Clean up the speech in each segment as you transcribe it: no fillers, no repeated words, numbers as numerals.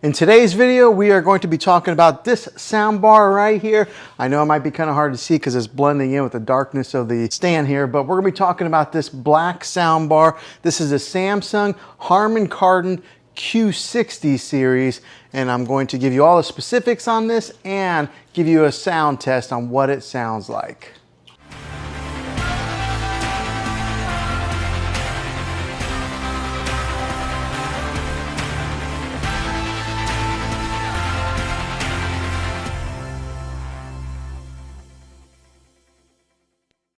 In today's video, we are going to be talking about this soundbar right here. I know it might be kind of hard to see because it's blending in with the darkness of the stand here, but we're going to be talking about this black soundbar. This is a Samsung Harman Kardon Q60 series, and I'm going to give you all the specifics on this and give you a sound test on what it sounds like.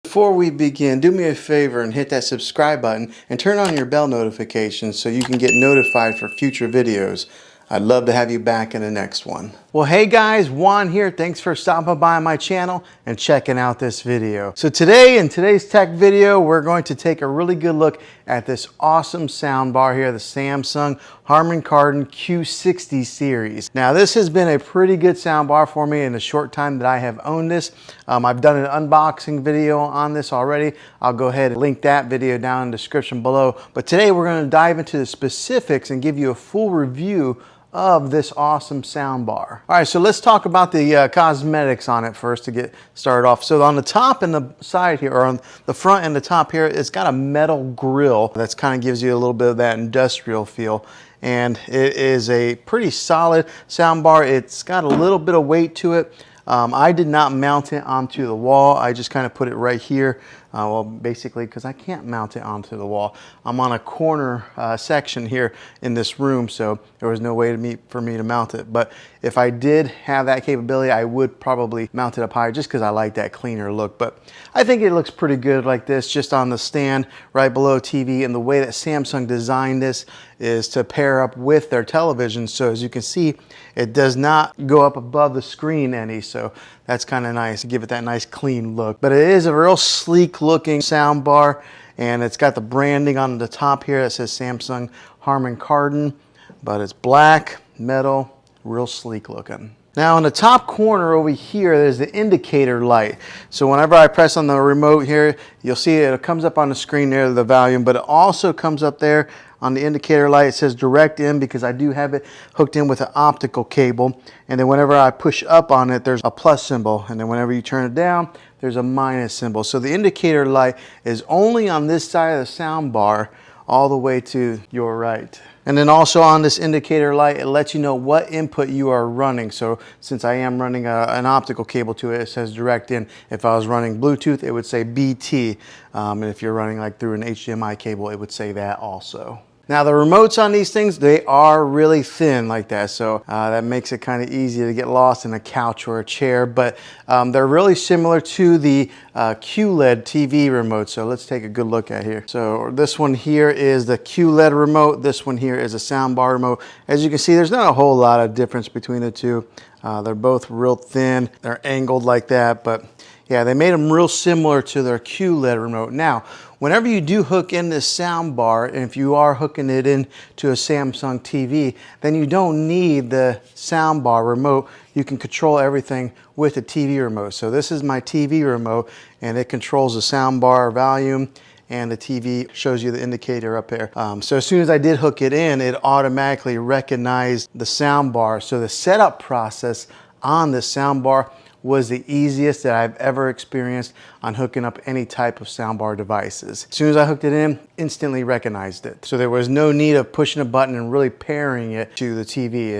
Before we begin, do me a favor and hit that subscribe button and turn on your bell notifications so you can get notified for future videos. I'd love to have you back in the next one. Well, hey guys, Juan here. Thanks for stopping by my channel and checking out this video. So today, in today's tech video, we're going to take a really good look at this awesome soundbar here, the Samsung Harman Kardon Q60 series. Now, this has been a pretty good soundbar for me in the short time that I have owned this. I've done an unboxing video on this already. I'll go ahead and link that video down in the description below. But today we're going to dive into the specifics and give you a full review of this awesome soundbar. All right, so let's talk about the cosmetics on it first to get started off. So on the top and the side here, or on the front and the top here, it's got a metal grill that's kind of gives you a little bit of that industrial feel. And it is a pretty solid soundbar. It's got a little bit of weight to it. I did not mount it onto the wall. I just kind of put it right here. Well, basically, because I can't mount it onto the wall. I'm on a corner section here in this room, so there was no way for me to mount it. But if I did have that capability, I would probably mount it up higher just because I like that cleaner look. But I think it looks pretty good like this, just on the stand right below TV. And the way that Samsung designed this is to pair up with their television. So as you can see, it does not go up above the screen any. So that's kind of nice to give it that nice clean look. But it is a real sleek looking soundbar, and it's got the branding on the top here that says Samsung Harman Kardon, but it's black, metal, real sleek looking. Now in the top corner over here, there's the indicator light. So whenever I press on the remote here, you'll see it comes up on the screen there, the volume, but it also comes up there on the indicator light. It says direct in because I do have it hooked in with an optical cable. And then whenever I push up on it, there's a plus symbol. And then whenever you turn it down, there's a minus symbol. So the indicator light is only on this side of the soundbar all the way to your right. And then also on this indicator light, it lets you know what input you are running. So since I am running an optical cable to it, it says direct in. If I was running Bluetooth, it would say BT. And if you're running like through an HDMI cable, it would say that also. Now the remotes on these things, they are really thin like that, so that makes it kind of easy to get lost in a couch or a chair, but they're really similar to the QLED TV remote. So let's take a good look at here. So this one here is the QLED remote, this one here is a soundbar remote. As you can see, there's not a whole lot of difference between the two. They're both real thin, they're angled like that, but yeah, they made them real similar to their QLED remote. Now, whenever you do hook in this soundbar, and if you are hooking it into a Samsung TV, then you don't need the soundbar remote. You can control everything with the TV remote. So this is my TV remote, and it controls the soundbar volume, and the TV shows you the indicator up there. So as soon as I did hook it in, it automatically recognized the soundbar. So the setup process on this soundbar was the easiest that I've ever experienced on hooking up any type of soundbar devices. As soon as I hooked it in, instantly recognized it. So there was no need of pushing a button and really pairing it to the TV.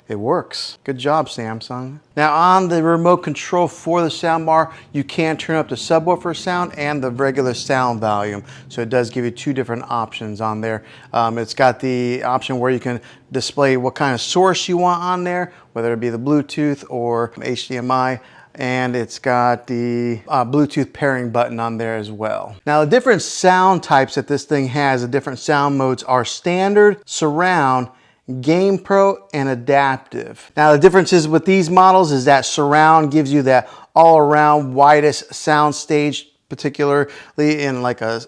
It works. Good job, Samsung. Now on the remote control for the soundbar, you can turn up the subwoofer sound and the regular sound volume. So it does give you two different options on there. It's got the option where you can display what kind of source you want on there, whether it be the Bluetooth or HDMI. And it's got the Bluetooth pairing button on there as well. Now the different sound types that this thing has, the different sound modes are standard, surround, Game Pro, and adaptive. Now the differences with these models is that surround gives you that all-around widest sound stage, particularly in like a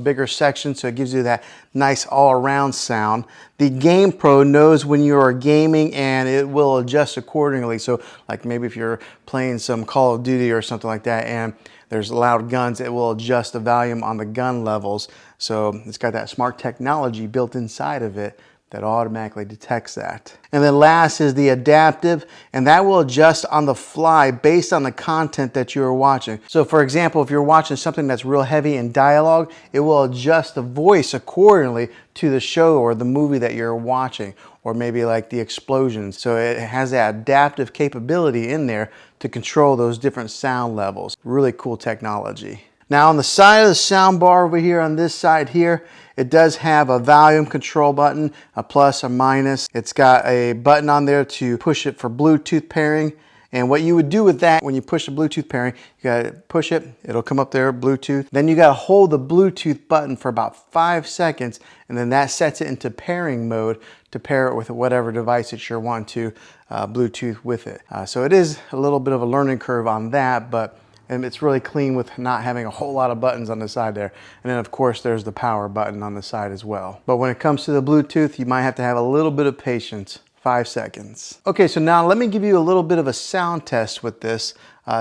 bigger section, so it gives you that nice all-around sound. The Game Pro knows when you are gaming and it will adjust accordingly. So like maybe if you're playing some Call of Duty or something like that and there's loud guns, it will adjust the volume on the gun levels. So it's got that smart technology built inside of it. that automatically detects that. And then last is the adaptive, and that will adjust on the fly based on the content that you're watching. So for example, if you're watching something that's real heavy in dialogue, it will adjust the voice accordingly to the show or the movie that you're watching, or maybe like the explosions. So it has that adaptive capability in there to control those different sound levels. Really cool technology. Now on the side of the soundbar over here, on this side here, it does have a volume control button, a plus, a minus. It's got a button on there to push it for Bluetooth pairing. And what you would do with that, when you push the Bluetooth pairing, you gotta push it, it'll come up there, Bluetooth. Then you gotta hold the Bluetooth button for about 5 seconds, and then that sets it into pairing mode to pair it with whatever device that you're wanting to Bluetooth with it. So it is a little bit of a learning curve on that, but and it's really clean with not having a whole lot of buttons on the side there. And then of course there's the power button on the side as well. But when it comes to the Bluetooth, you might have to have a little bit of patience. 5 seconds. Okay, so now let me give you a little bit of a sound test with this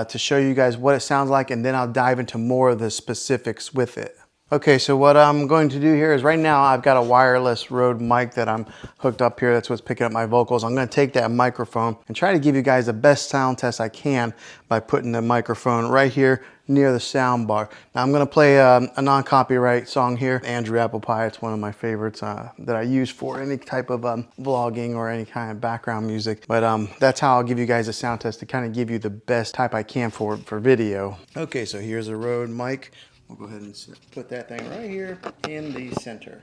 to show you guys what it sounds like, and then I'll dive into more of the specifics with it. Okay, so what I'm going to do here is right now I've got a wireless Rode mic that I'm hooked up here. That's what's picking up my vocals. I'm going to take that microphone and try to give you guys the best sound test I can by putting the microphone right here near the sound bar. Now I'm going to play a non-copyright song here, Andrew Apple Pie. It's one of my favorites that I use for any type of vlogging or any kind of background music. But that's how I'll give you guys a sound test to kind of give you the best type I can for video. Okay, so here's a Rode mic. We'll go ahead and put that thing right here in the center.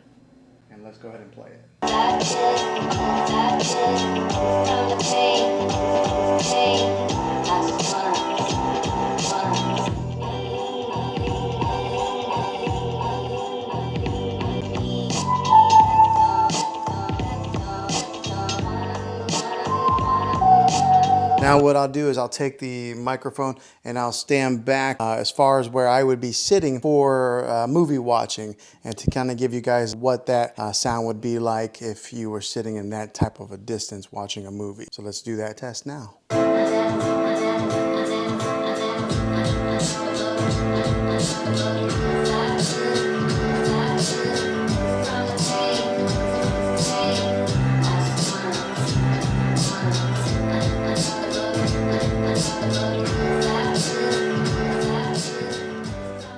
And let's go ahead and play it. Now what I'll do is I'll take the microphone and I'll stand back as far as where I would be sitting for movie watching, and to kind of give you guys what that sound would be like if you were sitting in that type of a distance watching a movie. So let's do that test now.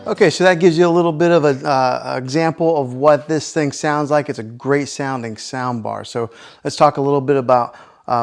Okay, so that gives you a little bit of an example of what this thing sounds like. It's a great sounding sound bar. So let's talk a little bit about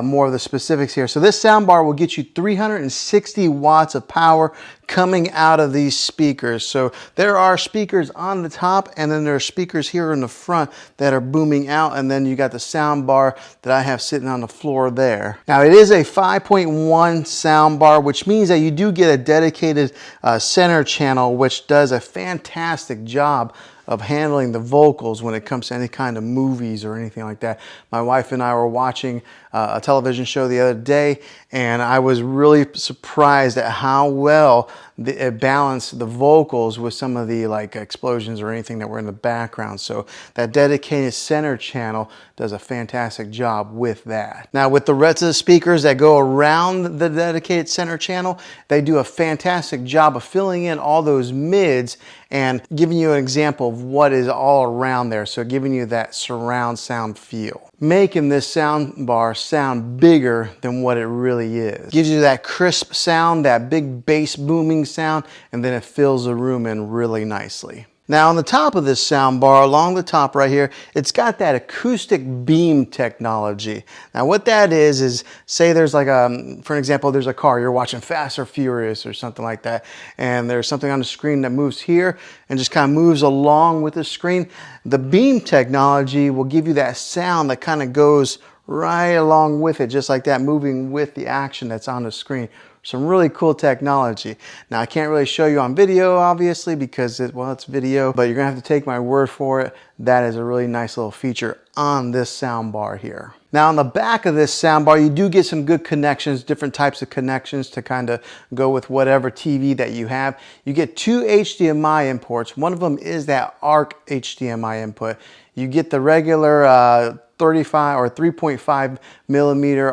more of the specifics here. So this sound bar will get you 360 watts of power coming out of these speakers. So there are speakers on the top, and then there are speakers here in the front that are booming out, and then you got the sound bar that I have sitting on the floor there. Now it is a 5.1 sound bar, which means that you do get a dedicated center channel, which does a fantastic job of handling the vocals when it comes to any kind of movies or anything like that. My wife and I were watching a television show the other day, and I was really surprised at how well it balanced the vocals with some of the like explosions or anything that were in the background. So that dedicated center channel does a fantastic job with that. Now with the rest of the speakers that go around the dedicated center channel, they do a fantastic job of filling in all those mids and giving you an example of what is all around there. So giving you that surround sound feel, making this sound bar sound bigger than what it really is. Gives you that crisp sound, that big bass booming sound, and then it fills the room in really nicely. Now on the top of this sound bar, along the top right here, it's got that acoustic beam technology. Now what that is say there's like for an example, there's a car, you're watching Fast or Furious or something like that, and there's something on the screen that moves here and just kind of moves along with the screen. The beam technology will give you that sound that kind of goes right along with it, just like that, moving with the action that's on the screen. Some really cool technology. Now I can't really show you on video obviously because it's video, but you're gonna have to take my word for it. That is a really nice little feature on this sound bar here. Now on the back of this sound bar, you do get some good connections, different types of connections to kind of go with whatever TV that you have. You get 2 HDMI imports. One of them is that ARC HDMI input. You get the regular 35 or 3.5 millimeter,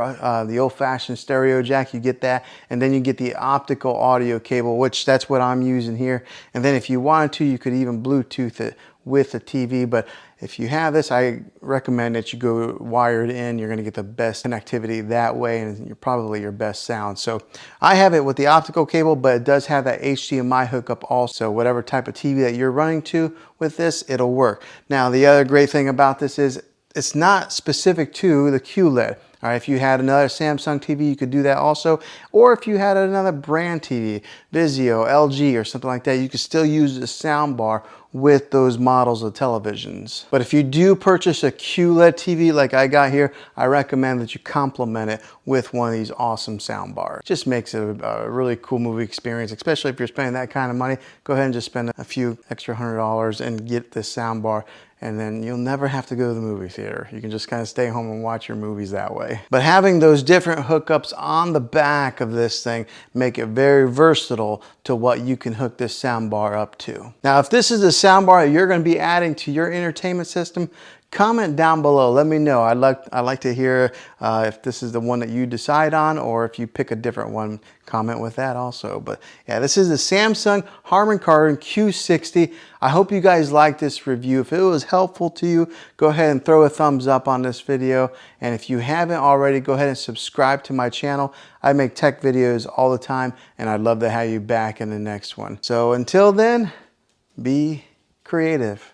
the old-fashioned stereo jack, you get that, and then you get the optical audio cable, which that's what I'm using here. And then if you wanted to, you could even Bluetooth it with the TV, but if you have this, I recommend that you go wired in. You're going to get the best connectivity that way, and you're probably your best sound. So I have it with the optical cable, but it does have that HDMI hookup also. Whatever type of TV that you're running to with this, it'll work. Now, the other great thing about this is it's not specific to the QLED. All right, if you had another Samsung TV, you could do that also. Or if you had another brand TV, Vizio, LG, or something like that, you could still use the soundbar with those models of televisions. But if you do purchase a QLED TV like I got here, I recommend that you complement it with one of these awesome soundbars. It just makes it a really cool movie experience, especially if you're spending that kind of money. Go ahead and just spend a few extra $100 and get this soundbar, and then you'll never have to go to the movie theater. You can just kind of stay home and watch your movies that way. But having those different hookups on the back of this thing make it very versatile to what you can hook this soundbar up to. Now, if this is a soundbar that you're going to be adding to your entertainment system, comment down below. Let me know. I'd like to hear if this is the one that you decide on, or if you pick a different one, comment with that also. But yeah, this is the Samsung Harman Kardon Q60. I hope you guys liked this review. If it was helpful to you, go ahead and throw a thumbs up on this video. And if you haven't already, go ahead and subscribe to my channel. I make tech videos all the time, and I'd love to have you back in the next one. So until then, be creative.